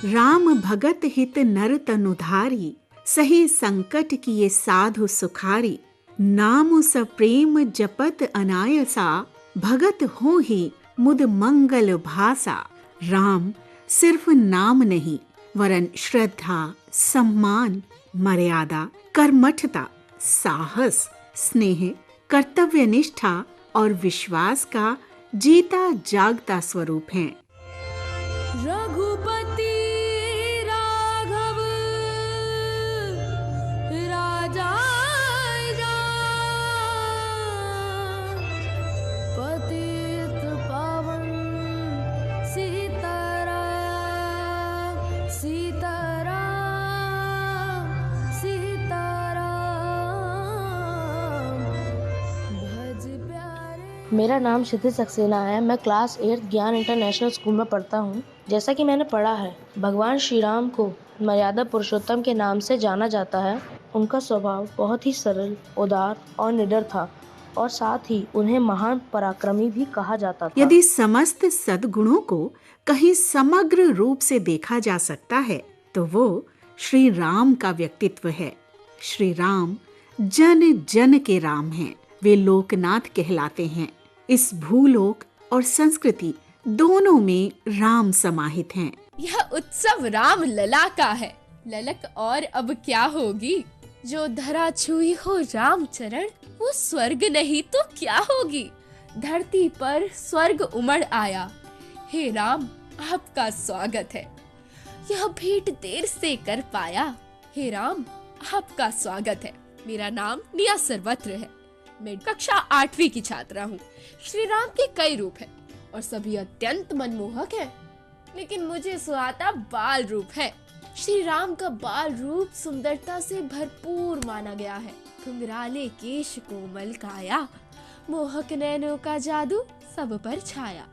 राम भगत हित नर तनुधारी, सही संकट किए साधु सुखारी। नाम सप्रेम जपत अनायसा, भगत हो ही मुद मंगल भासा। राम सिर्फ नाम नहीं, वरन श्रद्धा, सम्मान, मर्यादा, कर्मठता, साहस, स्नेह, कर्तव्य निष्ठा और विश्वास का जीता जागता स्वरूप है। रघुपति राघव राजा पतित पावन सीताराम सीताराम सीताराम भज प्यारे। मेरा नाम क्षितिज सक्सेना है। मैं क्लास 8 ज्ञान इंटरनेशनल स्कूल में पढ़ता हूँ। जैसा कि मैंने पढ़ा है, भगवान श्री राम को मर्यादा पुरुषोत्तम के नाम से जाना जाता है। उनका स्वभाव बहुत ही सरल, उदार और निडर था और साथ ही उन्हें महान पराक्रमी भी कहा जाता था। यदि समस्त सद्गुणों को कहीं समग्र रूप से देखा जा सकता है तो वो श्री राम का व्यक्तित्व है। श्री राम जन जन के राम हैं। वे लोकनाथ कहलाते हैं। इस भूलोक और संस्कृति दोनों में राम समाहित हैं। यह उत्सव राम लला का है। ललक और अब क्या होगी। जो धरा छुई हो राम चरण, वो स्वर्ग नहीं तो क्या होगी। धरती पर स्वर्ग उमड़ आया। हे राम, आपका स्वागत है। यह भेंट देर से कर पाया। हे राम, आपका स्वागत है। मेरा नाम निया सर्वत्र है। मैं कक्षा 8वीं की छात्रा हूँ। श्री राम के कई रूप हैं और सभी अत्यंत मनमोहक हैं, लेकिन मुझे सुहाता बाल रूप है। श्री राम का बाल रूप सुंदरता से भरपूर माना गया है। घुंघराले केश, कोमल काया, मोहक नैनों का जादू सब पर छाया।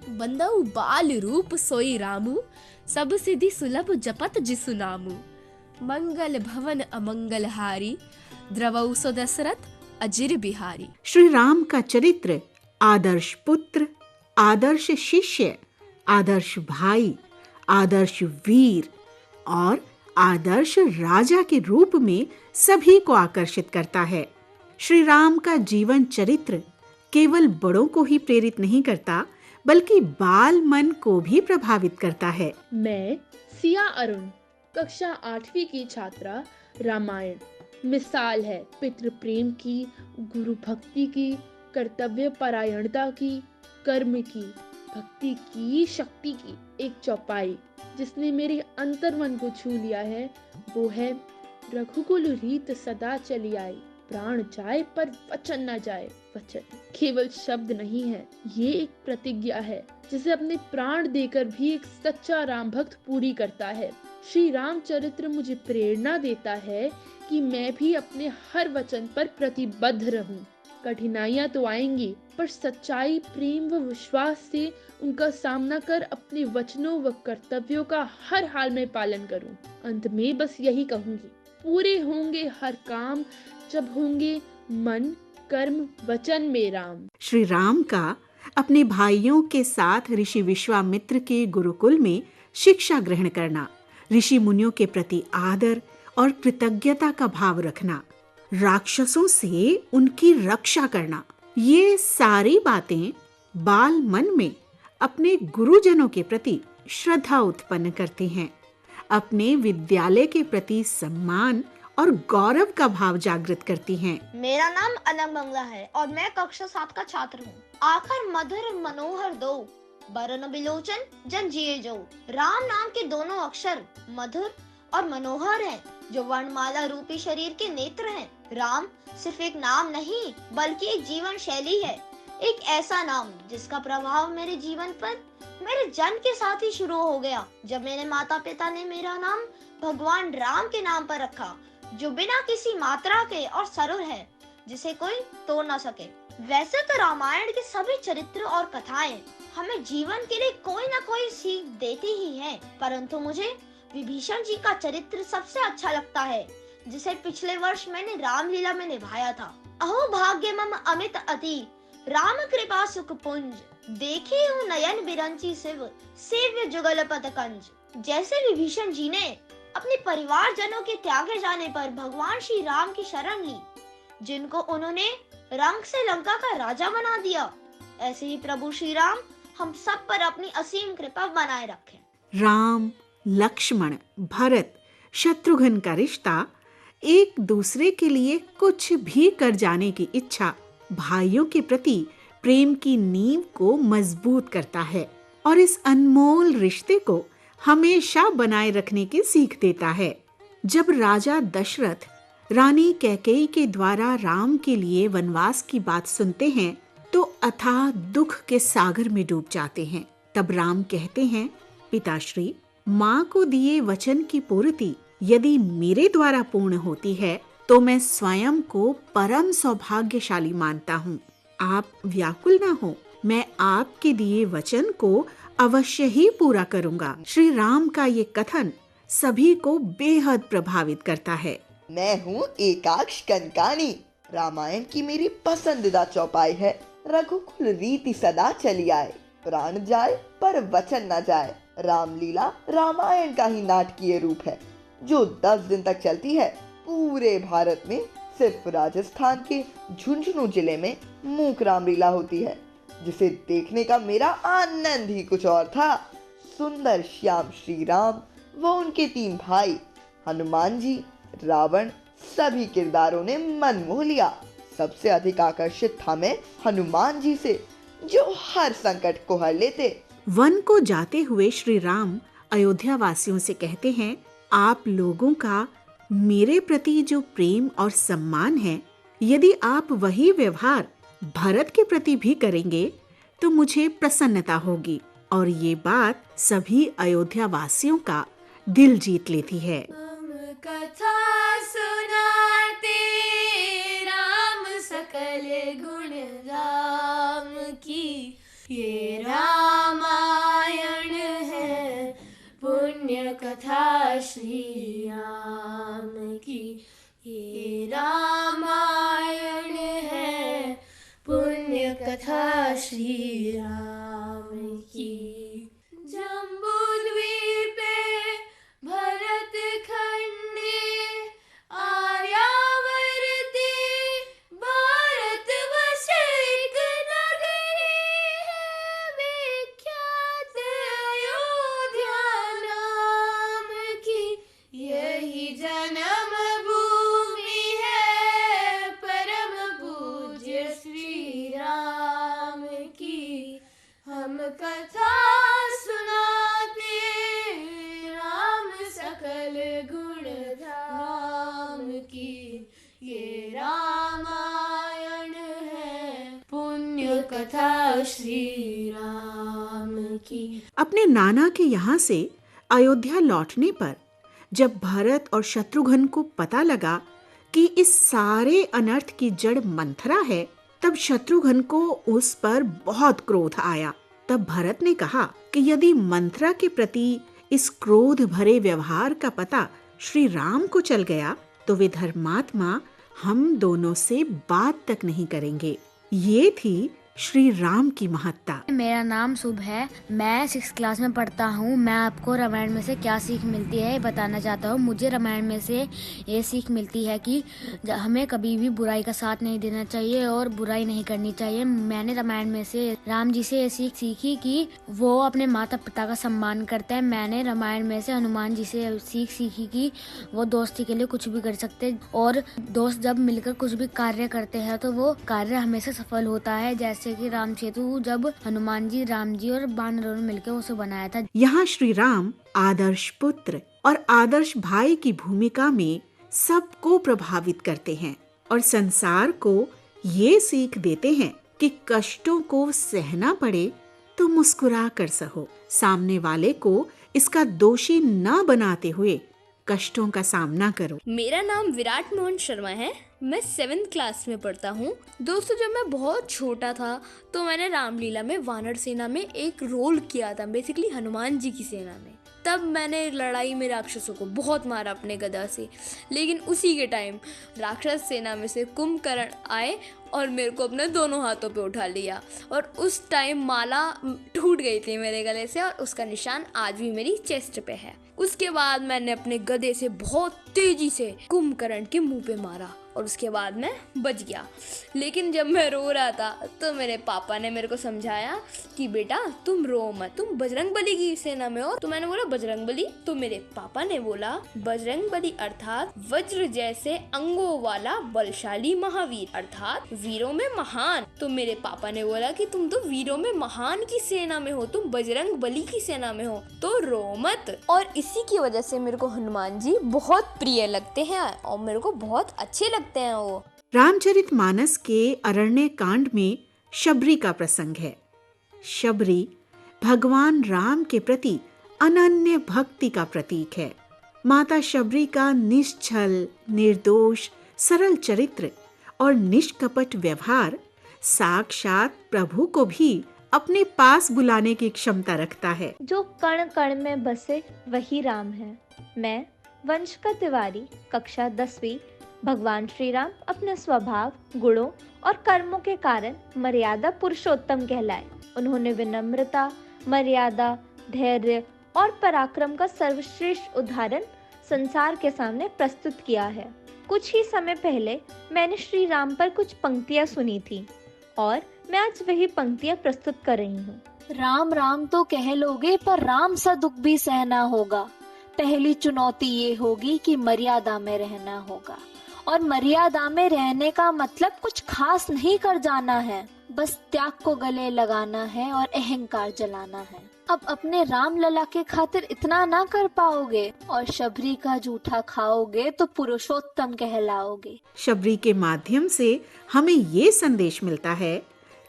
बंदऊ बाल रूप सोई रामू, सब सिद्धि सुलभ जपत जिसु नामू। मंगल भवन अमंगल हारी, द्रवऊ सो दशरथ अजिर बिहारी। श्री राम का चरित्र आदर्श पुत्र, आदर्श शिष्य, आदर्श भाई, आदर्श वीर और आदर्श राजा के रूप में सभी को आकर्षित करता है। श्री राम का जीवन चरित्र केवल बड़ों को ही प्रेरित नहीं करता, बल्कि बाल मन को भी प्रभावित करता है। मैं सिया अरुण, कक्षा 8वीं की छात्रा। रामायण मिसाल है पितृ प्रेम की, गुरु भक्ति की, कर्तव्य परायणता की, कर्म की, भक्ति की, शक्ति की एक चौपाई जिसने मेरे अंतर्मन को छू लिया है। वो है रघुकुल रीत सदा चली आई, प्राण जाए पर वचन न जाए। वचन केवल शब्द नहीं है, ये एक प्रतिज्ञा है जिसे अपने प्राण देकर भी एक सच्चा राम भक्त पूरी करता है। श्री राम चरित्र मुझे प्रेरणा देता है कि मैं भी अपने हर वचन पर प्रतिबद्ध रहूं। कठिनाइयां तो आएंगी, पर सच्चाई, प्रेम व विश्वास से उनका सामना कर अपने वचनों व कर्तव्यों का हर हाल में पालन करूं। अंत में बस यही कहूंगी, पूरे होंगे हर काम जब होंगे मन, कर्म, वचन में राम। श्री राम का अपने भाइयों के साथ ऋषि विश्वामित्र के गुरुकुल में शिक्षा ग्रहण करना, ऋषि मुनियों के प्रति आदर और कृतज्ञता का भाव रखना, राक्षसों से उनकी रक्षा करना, ये सारी बातें बाल मन में अपने गुरुजनों के प्रति श्रद्धा उत्पन्न करती हैं, अपने विद्यालय के प्रति सम्मान और गौरव का भाव जागृत करती हैं। मेरा नाम अनंग मंगला है और मैं कक्षा 7 का छात्र हूँ। आखर मधुर मनोहर दो, बरन बिलोचन जन जिए जो। राम नाम के दोनों अक्षर मधुर और मनोहर हैं, जो वर्णमाला रूपी शरीर के नेत्र हैं। राम सिर्फ एक नाम नहीं, बल्कि एक जीवन शैली है। एक ऐसा नाम जिसका प्रभाव मेरे जीवन पर मेरे जन्म के साथ ही शुरू हो गया, जब मेरे माता पिता ने मेरा नाम भगवान राम के नाम पर रखा, जो बिना किसी मात्रा के और सरल है, जिसे कोई तोड़ ना सके। वैसे तो रामायण के सभी चरित्र और कथाएं हमें जीवन के लिए कोई ना कोई सीख देती ही हैं, परंतु मुझे विभीषण जी का चरित्र सबसे अच्छा लगता है, जिसे पिछले वर्ष मैंने रामलीला में निभाया था। अहो भाग्य मम अमित अति, राम कृपा सुख पुंज, देखे हूँ नयन बिरंची शिव, सेव्य जुगल पद कंज। जैसे विभीषण जी ने अपने परिवारजनों के त्यागे जाने पर भगवान श्री राम की शरण ली, जिनको उन्होंने रंग से लंका का राजा बना दिया, ऐसे ही प्रभु श्री राम हम सब पर अपनी असीम कृपा बनाए रखें। राम, लक्ष्मण, भरत, शत्रुघ्न का रिश्ता एक दूसरे के लिए कुछ भी कर जाने की इच्छा भाइयों के प्रति प्रेम की नींव को मजबूत करता है और इस अनमोल रिश्ते को हमेशा बनाए रखने की सीख देता है। जब राजा दशरथ रानी कैकेयी के द्वारा राम के लिए वनवास की बात सुनते हैं तो अथाह दुख के सागर में डूब जाते हैं। तब राम कहते हैं, पिताश्री, माँ को दिए वचन की पूर्ति यदि मेरे द्वारा पूर्ण होती है तो मैं स्वयं को परम सौभाग्यशाली मानता हूँ। आप व्याकुल ना हो, मैं आपके दिए वचन को अवश्य ही पूरा करूँगा। श्री राम का ये कथन सभी को बेहद प्रभावित करता है। मैं हूँ एकाक्ष कनकानी, रामायण की मेरी पसंदीदा चौपाई है। रघुकुल रीति सदा चली आए, प्राण जाए पर वचन न जाए। रामलीला रामायण का ही नाटकीय रूप है जो 10 दिन तक चलती है। पूरे भारत में सिर्फ राजस्थान के झुंझुनू जिले में मूक रामलीला होती है, जिसे देखने का मेरा आनंद ही कुछ और था। सुंदर श्याम श्री राम व उनके 3 भाई हनुमान जी, रावण, सभी किरदारों ने मन मोह लिया। सबसे अधिक आकर्षित था मैं हनुमान जी से, जो हर संकट को हर लेते। वन को जाते हुए श्री राम अयोध्या वासियों से कहते हैं, आप लोगों का मेरे प्रति जो प्रेम और सम्मान है, यदि आप वही व्यवहार भरत के प्रति भी करेंगे तो मुझे प्रसन्नता होगी। और ये बात सभी अयोध्या वासियों का दिल जीत लेती है। कथा सुनाते राम सकल गुण राम की, ये रामायण है पुण्य कथा श्री राम की, ये रामायण है पुण्य कथा श्री राम की। जम्बूद्वीप पे भरत खंडे आर्यावर्ते, भारत वर्ष एक नगरी है विख्यात अयोध्या नाम की, यही जन्म भूमि है परम पूज्य श्री राम की। हम कथा सुनाते राम सकल गुण राम की, ये रामायण है पुण्य कथा श्री राम की। अपने नाना के यहाँ से अयोध्या लौटने पर जब भरत और शत्रुघ्न को पता लगा कि इस सारे अनर्थ की जड़ मंथरा है, तब शत्रुघ्न को उस पर बहुत क्रोध आया। तब भरत ने कहा कि यदि मंथरा के प्रति इस क्रोध भरे व्यवहार का पता श्री राम को चल गया तो वे धर्मात्मा हम दोनों से बात तक नहीं करेंगे। ये थी श्री राम की महत्ता। मेरा नाम शुभ है, मैं 6th क्लास में पढ़ता हूँ। मैं आपको रामायण में से क्या सीख मिलती है ये बताना चाहता हूँ। मुझे रामायण में से ये सीख मिलती है कि हमें कभी भी बुराई का साथ नहीं देना चाहिए और बुराई नहीं करनी चाहिए। मैंने रामायण में से राम जी से ये सीख सीखी कि वो अपने माता पिता का सम्मान करते हैं। मैंने रामायण में से हनुमान जी से सीख सीखी कि वो दोस्ती के लिए कुछ भी कर सकते और दोस्त जब मिलकर कुछ भी कार्य करते हैं तो वो कार्य हमेशा सफल होता है। जैसे कि राम सेतु जब हनुमान जी, राम जी और वानरों ने मिलकर उसे बनाया था। यहाँ श्री राम आदर्श पुत्र और आदर्श भाई की भूमिका में सबको प्रभावित करते हैं और संसार को ये सीख देते हैं कि कष्टों को सहना पड़े तो मुस्कुरा कर सहो। सामने वाले को इसका दोषी न बनाते हुए कष्टों का सामना करो। मेरा नाम विराट मोहन शर्मा है। मैं 7th क्लास में पढ़ता हूँ। दोस्तों, जब मैं बहुत छोटा था तो मैंने रामलीला में वानर सेना में एक रोल किया था, बेसिकली हनुमान जी की सेना में। तब मैंने लड़ाई में राक्षसों को बहुत मारा अपने गदा से। लेकिन उसी के टाइम राक्षस सेना में से कुंभकर्ण आए और मेरे को अपने दोनों हाथों पे उठा लिया, और उस टाइम माला टूट गई थी मेरे गले से, और उसका निशान आज भी मेरी चेस्ट पे है। उसके बाद मैंने अपने गदे से बहुत तेजी से कुंभकर्ण के मुंह पे मारा और उसके बाद मैं बच गया। लेकिन जब मैं रो रहा था तो मेरे पापा ने मेरे को समझाया कि बेटा तुम रो मत, तुम बजरंगबली की सेना में हो। तो मैंने बोला बजरंगबली? तो मेरे पापा ने बोला बजरंगबली अर्थात वज्र जैसे अंगों वाला बलशाली महावीर, अर्थात वीरों में महान। तो मेरे पापा ने बोला कि तुम तो वीरों में महान की सेना में हो, तुम बजरंगबली की सेना में हो, तो रो मत। और इसी की वजह से मेरे को हनुमान जी बहुत प्रिय लगते हैं और मेरे को बहुत अच्छे लगते हैं वो। रामचरितमानस के अरण्य कांड में शबरी का प्रसंग है। शबरी भगवान राम के प्रति अनन्य भक्ति का प्रतीक है। माता शबरी का निश्छल, निर्दोष, सरल चरित्र और निष्कपट व्यवहार साक्षात प्रभु को भी अपने पास बुलाने की क्षमता रखता है। जो कण कण में बसे वही राम है। मैं वंश का तिवारी, कक्षा 10वीं। भगवान श्री राम अपने स्वभाव, गुणों और कर्मों के कारण मर्यादा पुरुषोत्तम कहलाए। उन्होंने विनम्रता, मर्यादा, धैर्य और पराक्रम का सर्वश्रेष्ठ उदाहरण संसार के सामने प्रस्तुत किया है। कुछ ही समय पहले मैंने श्री राम पर कुछ पंक्तियां सुनी थी और मैं आज वही पंक्तियां प्रस्तुत कर रही हूँ। राम राम तो कह लोगे पर राम सा दुख भी सहना होगा। पहली चुनौती ये होगी कि मर्यादा में रहना होगा, और मर्यादा में रहने का मतलब कुछ खास नहीं कर जाना है, बस त्याग को गले लगाना है और अहंकार जलाना है। अब अपने राम लला के खातिर इतना ना कर पाओगे और शबरी का जूठा खाओगे तो पुरुषोत्तम कहलाओगे। शबरी के माध्यम से हमें ये संदेश मिलता है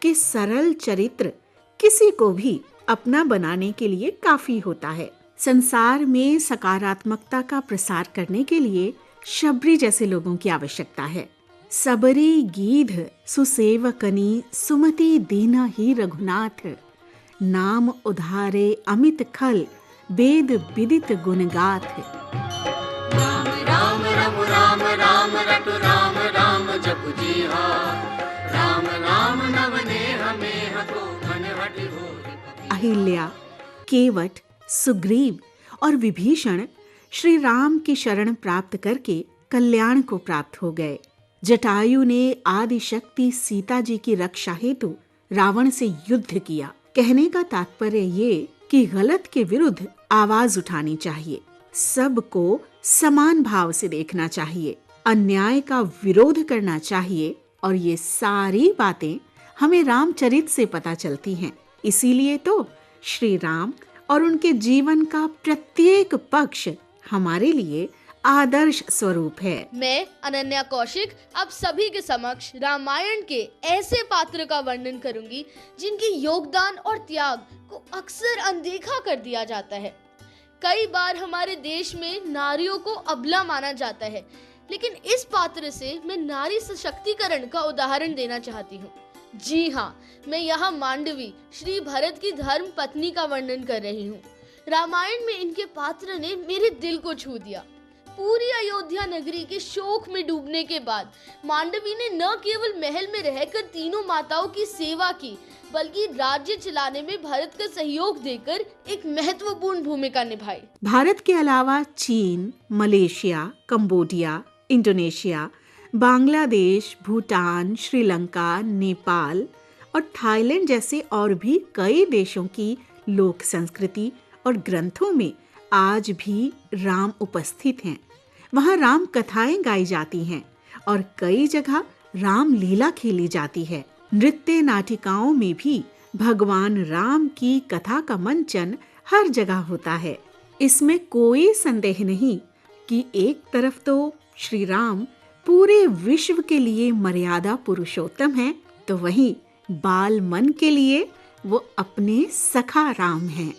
कि सरल चरित्र किसी को भी अपना बनाने के लिए काफी होता है। संसार में सकारात्मकता का प्रसार करने के लिए शबरी जैसे लोगों की आवश्यकता है। सबरी गीध सुसेवकनी सुमति दीना ही रघुनाथ, नाम उधारे अमित खल वेद विदित गुणगाथ। राम राम रम राम राम रटु राम राम जपु जीहा, राम नाम नवने हमें हतो मन हटि होय। अहिल्या, केवट, सुग्रीव और विभीषण श्री राम की शरण प्राप्त करके कल्याण को प्राप्त हो गए। जटायु ने आदि शक्ति सीता जी की रक्षा हेतु रावण से युद्ध किया। कहने का तात्पर्य ये कि गलत के विरुद्ध आवाज उठानी चाहिए, सबको समान भाव से देखना चाहिए, अन्याय का विरोध करना चाहिए, और ये सारी बातें हमें रामचरित से पता चलती हैं। इसीलिए तो श्री राम और उनके जीवन का प्रत्येक पक्ष हमारे लिए आदर्श स्वरूप है। मैं अनन्या कौशिक आप सभी के समक्ष रामायण के ऐसे पात्र का वर्णन करूंगी जिनके योगदान और त्याग को अक्सर अनदेखा कर दिया जाता है। कई बार हमारे देश में नारियों को अबला माना जाता है, लेकिन इस पात्र से मैं नारी सशक्तिकरण का उदाहरण देना चाहती हूँ। जी हाँ, मैं यहाँ मांडवी श्री भरत की धर्म पत्नी का वर्णन कर रही हूँ। रामायण में इनके पात्र ने मेरे दिल को छू दिया। पूरी अयोध्या नगरी के शोक में डूबने के बाद मांडवी ने न केवल महल में रहकर तीनों माताओं की सेवा की, बल्कि राज्य चलाने में भारत का सहयोग देकर एक महत्वपूर्ण भूमिका निभाई। भारत के अलावा चीन, Malaysia, Cambodia, Indonesia, Bangladesh, Bhutan, Sri Lanka, Nepal और थाईलैंड जैसे और भी कई देशों की लोक संस्कृति और ग्रंथों में आज भी राम उपस्थित हैं। वहाँ राम कथाएं गाई जाती हैं और कई जगह राम लीला खेली जाती है। नृत्य नाटिकाओं में भी भगवान राम की कथा का मंचन हर जगह होता है। इसमें कोई संदेह नहीं कि एक तरफ तो श्री राम पूरे विश्व के लिए मर्यादा पुरुषोत्तम हैं, तो वहीं बाल मन के लिए वो अपने सखा राम हैं।